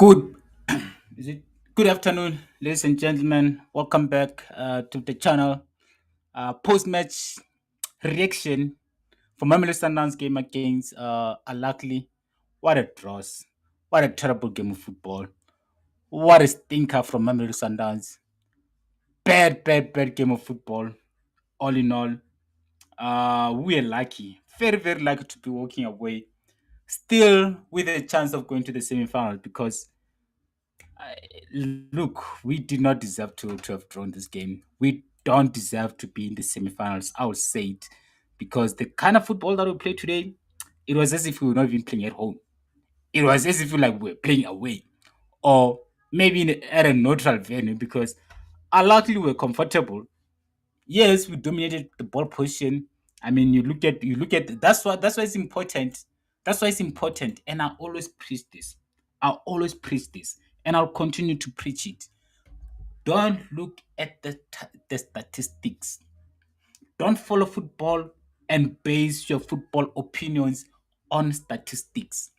Good, is it? Good afternoon, ladies and gentlemen. Welcome back to the channel. Post-match reaction for Mamelodi Sundowns game against Ahly. What a dross! What a terrible game of football! What a stinker from Mamelodi Sundowns! Bad, bad, bad game of football. All in all, we are lucky, very, very lucky to be walking away, still with a chance of going to the semi-final because look, we did not deserve to have drawn this game. We don't deserve to be in the semifinals. I would say it because the kind of football that we played today, it was as if we were not even playing at home. It was as if we were playing away, or maybe at a neutral venue because luckily we were comfortable. Yes, we dominated the ball position. I mean, you look at that's why it's important. That's why it's important, and I always preach this. I always preach this, and I'll continue to preach it. Don't look at the statistics. Don't follow football and base your football opinions on statistics.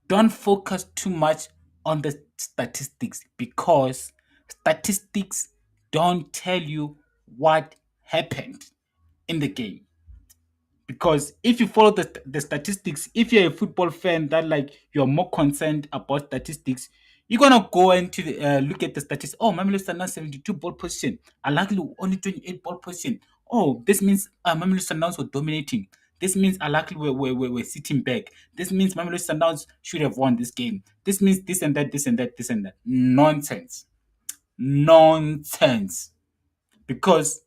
Don't focus too much on the statistics because statistics don't tell you what happened in the game. Because if you follow the statistics, if you're a football fan that you're more concerned about statistics, you're gonna go into look at the statistics. Oh, Mamelodi Sundowns 72 ball position, Alakli only 28 ball position. Oh, this means Mamelodi Sundowns were dominating. This means Alakli were sitting back. This means Mamelodi Sundowns should have won this game. This means this and that, this and that, this and that. Nonsense, nonsense. Because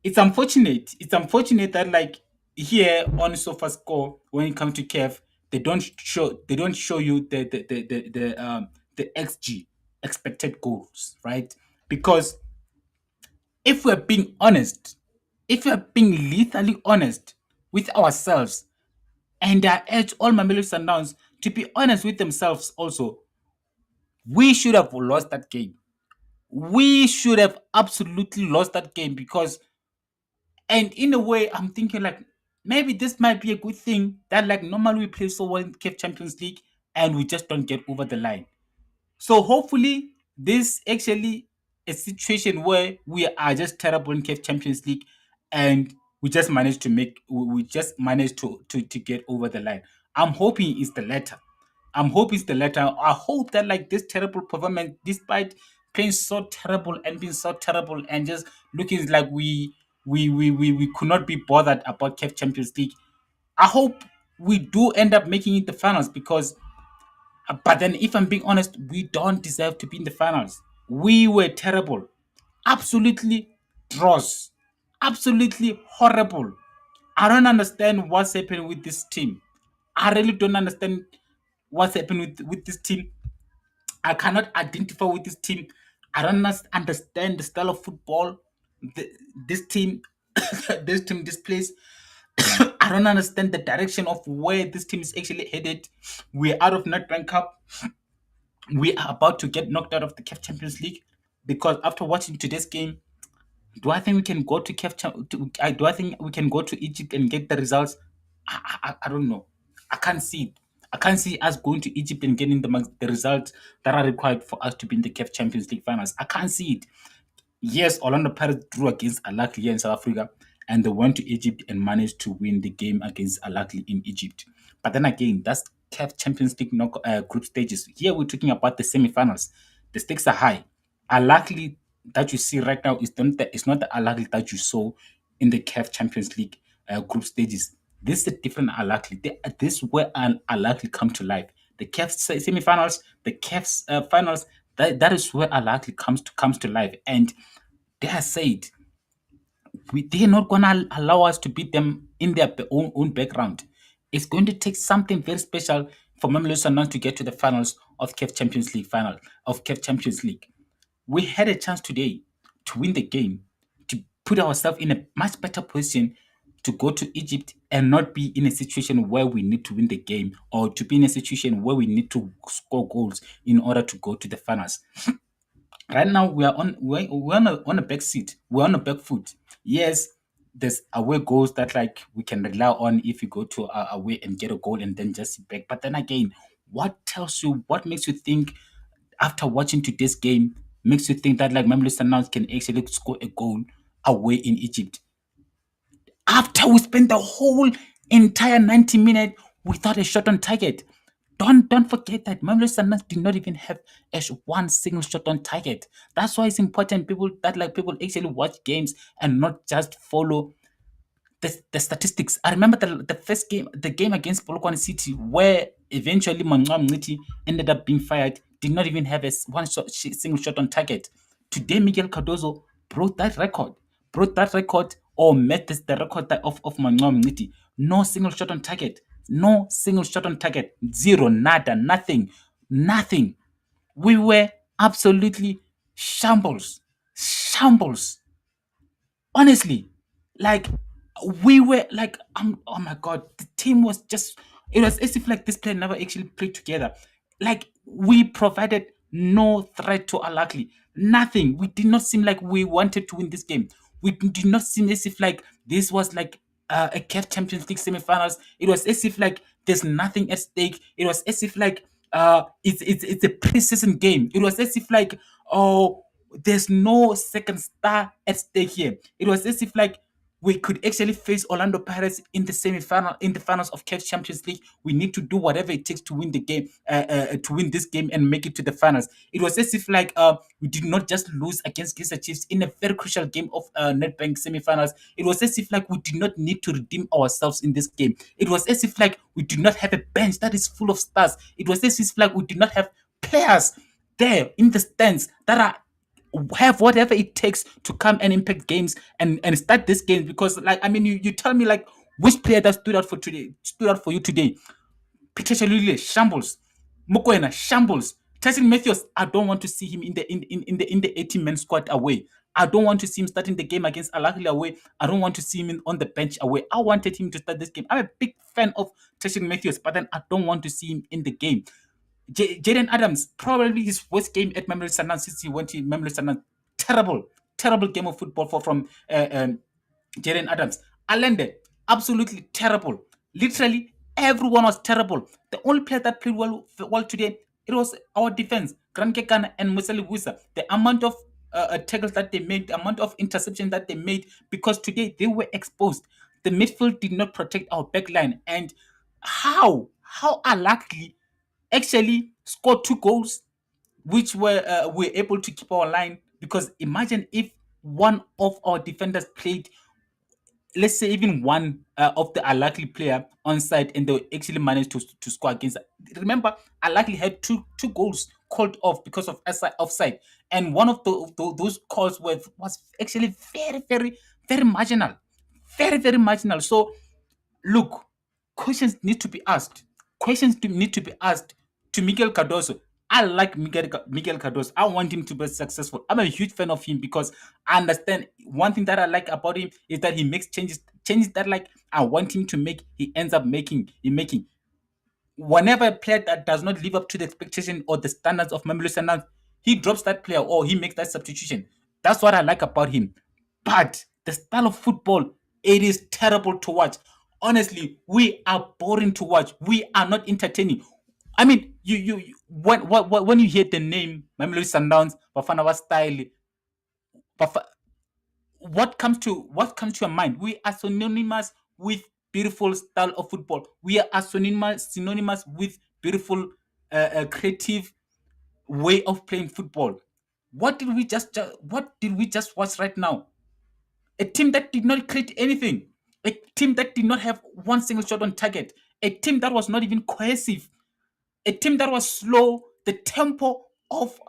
it's unfortunate. It's unfortunate that here on SofaScore, when it comes to Kev, they don't show you the XG, expected goals, right? Because if we're being honest, if we're being lethally honest with ourselves, and I urge all Mamelodi Sundowns to be honest with themselves also, we should have lost that game. We should have absolutely lost that game because, and in a way, I'm thinking maybe this might be a good thing that normally we play so well in CAF Champions League and we just don't get over the line. So hopefully this actually a situation where we are just terrible in CAF Champions League and we just managed to get over the line. I'm hoping it's the latter. I'm hoping it's the latter. I hope that this terrible performance, despite playing so terrible and being so terrible and just looking like we could not be bothered about CAF Champions League. I hope we do end up making it the finals because but then if I'm being honest, we don't deserve to be in the finals. We were terrible. Absolutely dross. Absolutely horrible. I don't understand what's happening with this team. I really don't understand what's happening with this team. I cannot identify with this team. I don't understand the style of football the, this team this team displays. I don't understand the direction of where this team is actually headed. We're out of Nedbank Cup. We are about to get knocked out of the CAF Champions League because after watching today's game, do I think we can go to do I think we can go to Egypt and get the results? I don't know. I can't see it. I can't see us going to Egypt and getting the results that are required for us to be in the CAF Champions League finals. I can't see it. Yes, Orlando Pirates drew against Al Ahly here in South Africa, and they went to Egypt and managed to win the game against Al Ahly in Egypt. But then again, that's CAF Champions League group stages. Here we're talking about the semi-finals. The stakes are high. Al Ahly that you see right now is not the Al Ahly that you saw in the CAF Champions League group stages. This is a different Al Ahly. This is where Al Ahly come to life. The CAF semi-finals, the CAF finals, that is where Al Ahly comes to life. And they have said they're not going to allow us to beat them in their own background. It's going to take something very special for Mamelodi Sundowns to get to the finals of CAF Champions League CAF Champions League. We had a chance today to win the game, to put ourselves in a much better position to go to Egypt and not be in a situation where we need to win the game or to be in a situation where we need to score goals in order to go to the finals. Right now we are on a back seat. We're on a back foot. Yes, there's away goals that we can rely on if you go to away and get a goal and then just sit back. But then again, What tells you? What makes you think after watching today's game makes you think that like Mamelodi Sundowns can actually score a goal away in Egypt after we spent the whole entire 90 minutes without a shot on target? Don't forget that Mamelodi Sundowns did not even have one single shot on target. That's why it's important people actually watch games and not just follow the statistics. I remember the first game, the game against Polokwane City, where eventually Mancam Ngiti ended up being fired, did not even have single shot on target. Today, Miguel Cardozo broke that record, or met the record of Mancam Ngiti. No single shot on target. No single shot on target. Zero, nada, nothing. Nothing. We were absolutely shambles. Shambles, honestly, like we were like oh my god, the team was just, it was as if like this player never actually played together. Like we provided no threat to Alakli, nothing. We did not seem like we wanted to win this game. We did not seem as if like this was like a CAF Champions League semi-finals. It was as if like there's nothing at stake. It was as if like it's a preseason game. It was as if like, oh, there's no second star at stake here. It was as if like we could actually face Orlando Pirates in the semi-final, in the finals of CAF Champions League. We need to do whatever it takes to win the game, to win this game and make it to the finals. It was as if like we did not just lose against Kaizer Chiefs in a very crucial game of Nedbank semi-finals. It was as if like we did not need to redeem ourselves in this game. It was as if like we did not have a bench that is full of stars. It was as if like we did not have players there in the stands that are have whatever it takes to come and impact games and start this game. Because like I mean, you tell me like which player that stood out for you today. Peter Chalule, shambles. Mokoena, shambles. Tyson Matthews, I don't want to see him in the 18-man squad away. I don't want to see him starting the game against Al Ahly away. I don't want to see him on the bench away. I wanted him to start this game. I'm a big fan of Tyson Matthews, but then I don't want to see him in the game. Jaden Adams, probably his worst game at Mamelodi Sundowns since he went to Mamelodi Sundowns. Terrible, terrible game of football from Jaden Adams. Allende, absolutely terrible. Literally, everyone was terrible. The only player that played well today, it was our defense, Gran Kekana and Musali Wisa. The amount of tackles that they made, the amount of interceptions that they made, because today they were exposed. The midfield did not protect our backline. And how unlucky actually scored two goals, which were able to keep our line. Because imagine if one of our defenders played, let's say even one of the unlikely player on side, and they actually managed to score against. Remember, unlikely had two goals called off because of offside, and one of those calls was actually very marginal, very marginal. So look, questions need to be asked. Need to be asked to Miguel Cardoso. I like Miguel Cardoso. I want him to be successful. I'm a huge fan of him because I understand one thing that I like about him is that he makes changes that like I want him to make. He ends up making. Whenever a player that does not live up to the expectation or the standards of Mamelodi Sundowns, he drops that player or he makes that substitution. That's what I like about him. But the style of football, it is terrible to watch. Honestly, we are boring to watch. We are not entertaining. I mean, when you hear the name Mamelodi Sundowns, Bafana style, Bafa, what comes to your mind? We are synonymous with beautiful style of football. We are synonymous with beautiful, creative way of playing football. What did we just watch right now? A team that did not create anything, a team that did not have one single shot on target, a team that was not even cohesive, a team that was slow. The tempo of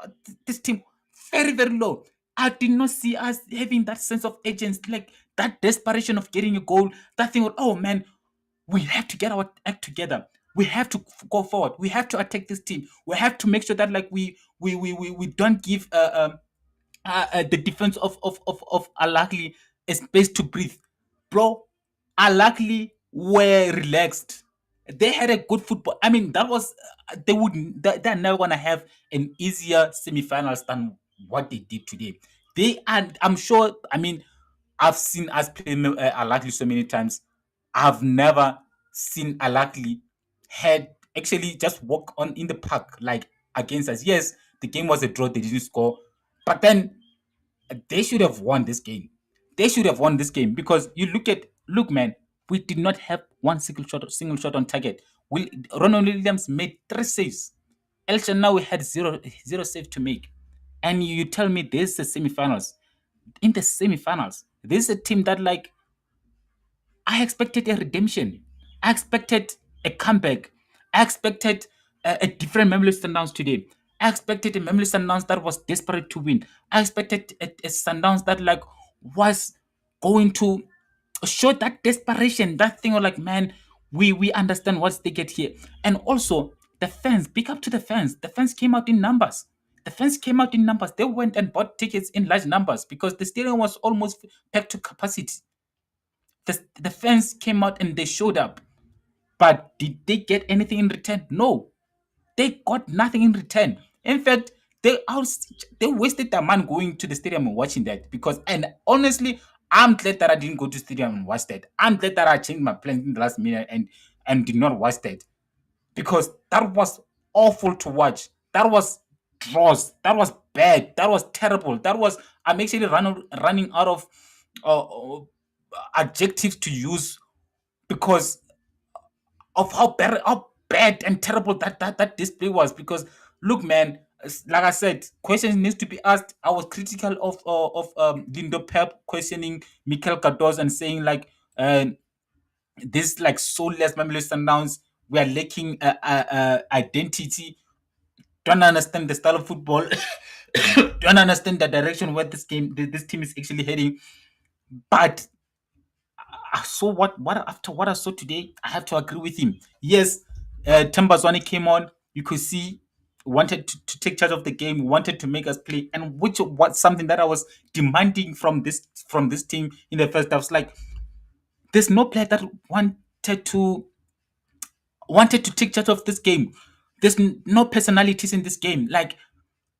this team very low. I did not see us having that sense of urgency, like that desperation of getting a goal. That thing of, oh man, we have to get our act together. We have to go forward. We have to attack this team. We have to make sure that like we don't give the defense of Al-Ahly a space to breathe. Bro, Al-Ahly were relaxed. They had a good football. I mean, that was they're never gonna have an easier semi-finals than what they did today. They and I'm sure. I mean, I've seen us play Al-Ahly so many times. I've never seen Al-Ahly had actually just walk on in the park like against us. Yes, the game was a draw, they didn't score, but then they should have won this game. They should have won this game because look, man, we did not have one single shot on target. Ronald Williams made 3 saves. Elche now we had zero save to make. And you tell me this is the semifinals. In the semifinals, this is a team that like I expected a redemption. I expected a comeback. I expected a different Mamelodi Sundowns today. I expected a Mamelodi Sundowns that was desperate to win. I expected a Sundowns that like was going to show that desperation, that thing of like, man, we understand what's they get here. And also the fans, big up to the fans. The fans came out in numbers. The fans came out in numbers. They went and bought tickets in large numbers because the stadium was almost packed to capacity. The fans came out and they showed up. But did they get anything in return? No. They got nothing in return. In fact, they wasted their money going to the stadium and watching that. And honestly, I'm glad that I didn't go to the stadium and watch that. I'm glad that I changed my plans in the last minute and did not watch that. Because that was awful to watch. That was dross. That was bad. That was terrible. I'm actually running out of uh, adjectives to use because of how bad and terrible that display was. Because look, man, like I said, questions needs to be asked. I was critical of Lindo Pep questioning Mikel Cardoz and saying like this like soulless Mamelodi Sundowns, we are lacking identity. Don't understand the style of football. Don't understand the direction where this team is actually heading. But I saw what after what I saw today, I have to agree with him. Yes, Tambazwani came on. You could see wanted to take charge of the game, wanted to make us play, and which was something that I was demanding from this team in the first half. It's like there's no player that to wanted to take charge of this game. There's no personalities in this game. Like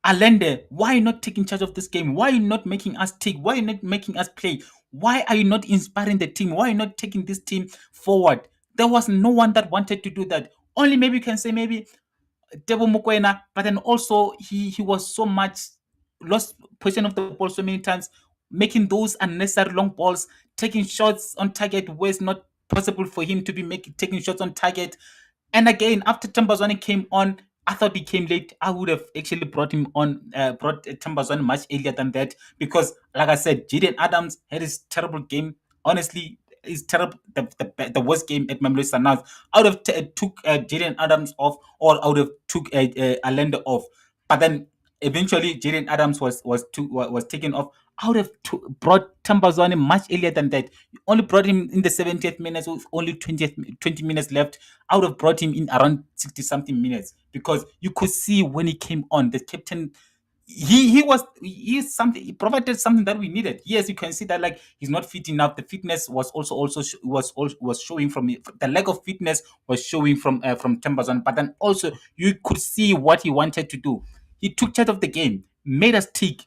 Alende, why are you not taking charge of this game? Why are you not making us tick? Why are you not making us play? Why are you not inspiring the team? Why are you not taking this team forward? There was no one that wanted to do that. Only maybe you can say maybe Tebo Mokoena, but then also he was so much lost possession of the ball so many times, making those unnecessary long balls, taking shots on target where it's not possible for him to be making taking shots on target. And again, after Tambazwane came on, I thought he came late. I would have actually brought him on, brought Tambazwane much earlier than that because, like I said, Jaden Adams had his terrible game. Honestly, is terrible. The worst game at Mamelodi Sundowns. I would have took Jaden Adams off, or I would have took Alenda off. But then eventually, Jaden Adams was taken off. I would have brought Tambazwane much earlier than that. You only brought him in the 70th minutes with only 20 minutes left. I would have brought him in around 60 something minutes because you could see when he came on, the captain he provided something that we needed. Yes, you can see that like he's not fit enough. The fitness was was showing from the lack of fitness was showing from Tambazan, but then also you could see what he wanted to do. He took charge of the game, made us tick,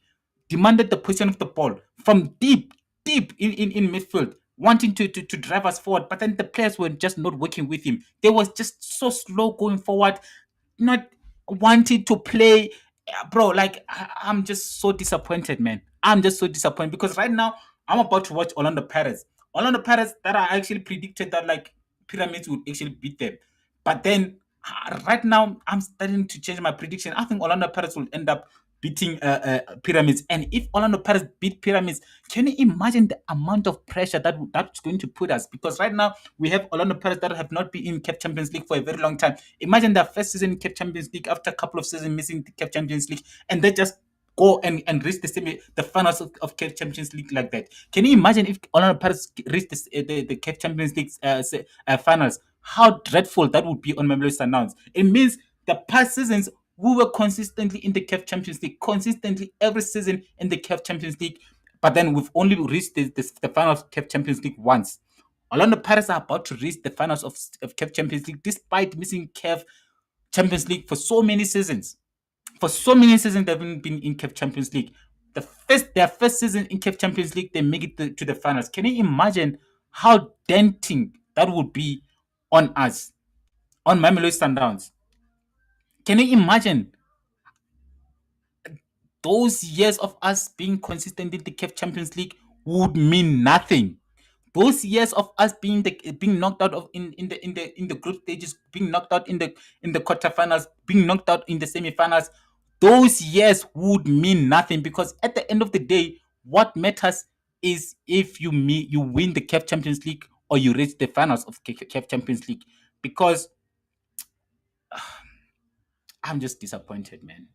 demanded the position of the ball from deep in midfield, wanting to drive us forward, but then the players were just not working with him. They was just so slow going forward, not wanting to play. Bro, like I'm just so disappointed, man. I'm just so disappointed because right now I'm about to watch Orlando Pirates. Orlando Pirates that I actually predicted that like Pyramids would actually beat them. But then right now I'm starting to change my prediction. I think Orlando Pirates will end up beating Pyramids. And if Orlando Pirates beat Pyramids, can you imagine the amount of pressure that's going to put us? Because right now we have Orlando Pirates that have not been in CAF Champions League for a very long time. Imagine their first season in CAF Champions League after a couple of seasons missing the CAF Champions League, and they just go and reach the finals of CAF Champions League like that. Can you imagine if Orlando Pirates reach the CAF Champions League finals? How dreadful that would be on Mamelodi Sundowns. It means the past seasons we were consistently in the CAF Champions League, consistently every season in the CAF Champions League, but then we've only reached the finals of CAF Champions League once. Orlando Pirates are about to reach the finals of CAF Champions League despite missing CAF Champions League for so many seasons. For so many seasons, they've been in CAF Champions League. Their first season in CAF Champions League, they make it to the finals. Can you imagine how denting that would be on us? on Mamelodi Sundowns. Can you imagine those years of us being consistent in the CAF Champions League would mean nothing. Those years of us being knocked out of in the group stages, being knocked out in the quarterfinals, being knocked out in the semifinals, those years would mean nothing because at the end of the day, what matters is if you win the CAF Champions League or you reach the finals of CAF Champions League. Because I'm just disappointed, man.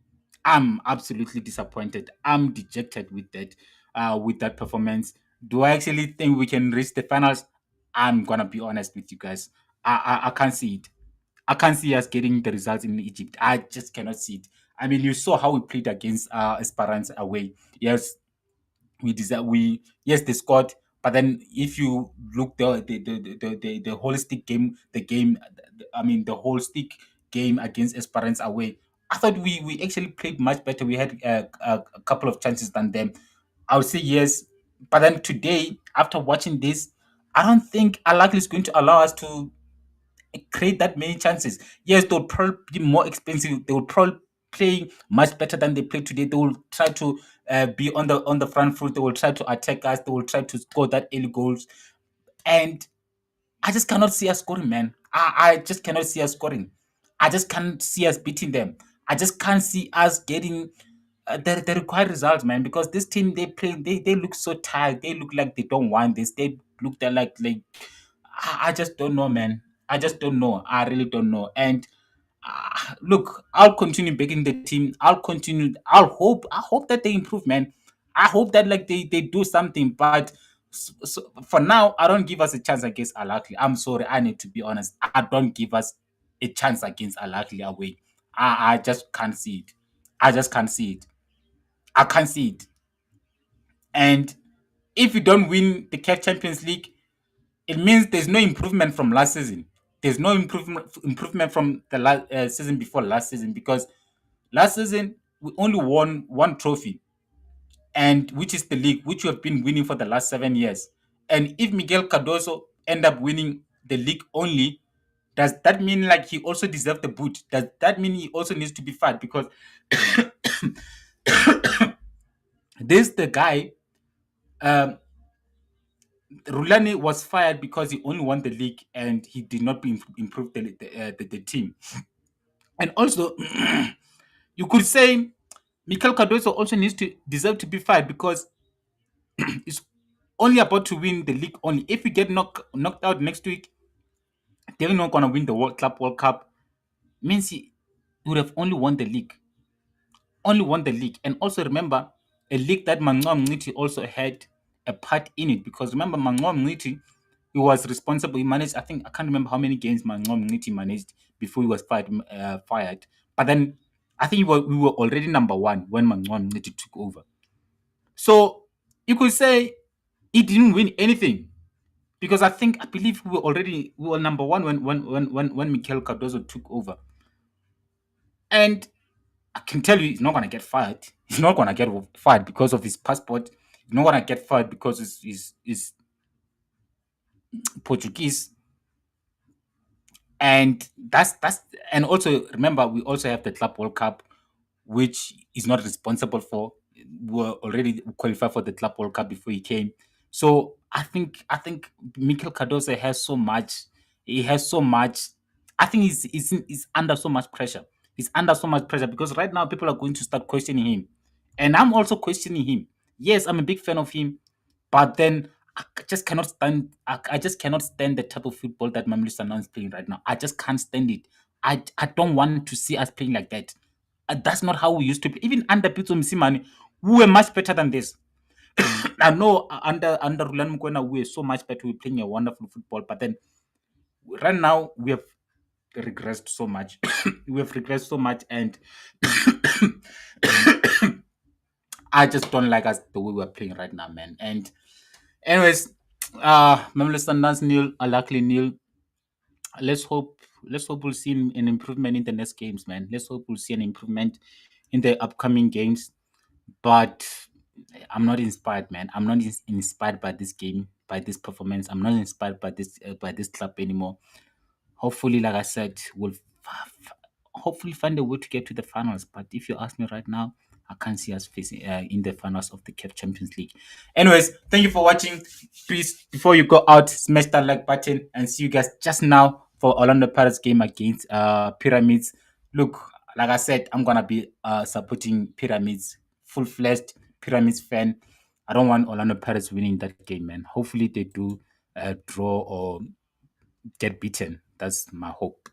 I'm absolutely disappointed. I'm dejected with that performance. Do I actually think we can reach the finals? I'm gonna be honest with you guys. I can't see it. I can't see us getting the results in Egypt. I just cannot see it. I mean, you saw how we played against Esperance away. Yes, we deserve we yes they scored, but then if you look the holistic game, I mean the holistic game against Esperance away, I thought we actually played much better. We had a couple of chances than them. I would say yes, but then today after watching this, I don't think Alakli is going to allow us to create that many chances. Yes, they'll probably be more expensive. They will probably play much better than they play today. They will try to be on the front foot. They will try to attack us. They will try to score that early goals. And I just cannot see us scoring, man. I just cannot see us scoring. I just can't see us beating them. I just can't see us getting the required results, man. Because this team they look so tired. They look like they don't want this. They look like I just don't know, man. I just don't know. I really don't know. And look, I'll continue begging the team. I'll continue. I hope that they improve, man. I hope that like they do something. But for now, I don't give us a chance against Alakli. I'm sorry. I need to be honest. I don't give us a chance against Alakli away. I just can't see it. I just can't see it. I can't see it. And if you don't win the CAF Champions League, it means there's no improvement from last season. There's no improvement from the last season before last season because last season we only won one trophy, and which is the league, which we have been winning for the last 7 years. And if Miguel Cardoso end up winning the league only, does that mean like he also deserves the boot? Does that mean he also needs to be fired? Because this the guy. Um, Rulani was fired because he only won the league and he did not improve the team. And also, you could say Mikel Cardoso also needs to deserve to be fired because it's only about to win the league only. If we get knocked out next week, they're not gonna win the World Cup. Means he would have only won the league. Only won the league. And also remember, a league that Mangom Niti also had a part in it because remember Mangom Niti, he was responsible. He managed, I think, I can't remember how many games Mangom Niti managed before he was fired. But then I think we were already number one when Mangom Niti took over. So you could say he didn't win anything because I believe we were number one when Mikel Cardoso took over. And I can tell you he's not gonna get fired. He's not gonna get fired because of his passport. He's not gonna get fired because he's Portuguese. And that's and also remember we also have the Club World Cup, which is not responsible for. We were already qualified for the Club World Cup before he came. So I think Mikel Cardoso has so much. He has so much. I think he's under so much pressure. He's under so much pressure because right now people are going to start questioning him, and I'm also questioning him. Yes, I'm a big fan of him, but then I just cannot stand. I just cannot stand the type of football that Mamelodi Sundowns is playing right now. I just can't stand it. I don't want to see us playing like that. That's not how we used to play. Even under Pitso Msimani, we were much better than this. I know under Rulan Mukwena, we were so much better. We were playing a wonderful football, but then right now we have regressed so much. We have regressed so much, and I just don't like us the way we're playing right now, man. And anyways, Mamelodi Sundowns nil, Alakli nil. Let's hope we'll see an improvement in the next games, man. Let's hope we'll see an improvement in the upcoming games. But I'm not inspired, man. I'm not inspired by this game, by this performance. I'm not inspired by this club anymore. hopefully, like I said, we'll hopefully find a way to get to the finals. But if you ask me right now, I can't see us facing in the finals of the CAF Champions League. Anyways, thank you for watching. Please, before you go out, smash that like button and see you guys just now for Orlando Pirates game against Pyramids. Look, like I said, I'm gonna be supporting Pyramids, full-fledged Pyramids fan. I don't want Orlando Pirates winning that game, man. Hopefully they do draw or get beaten. That's my hope.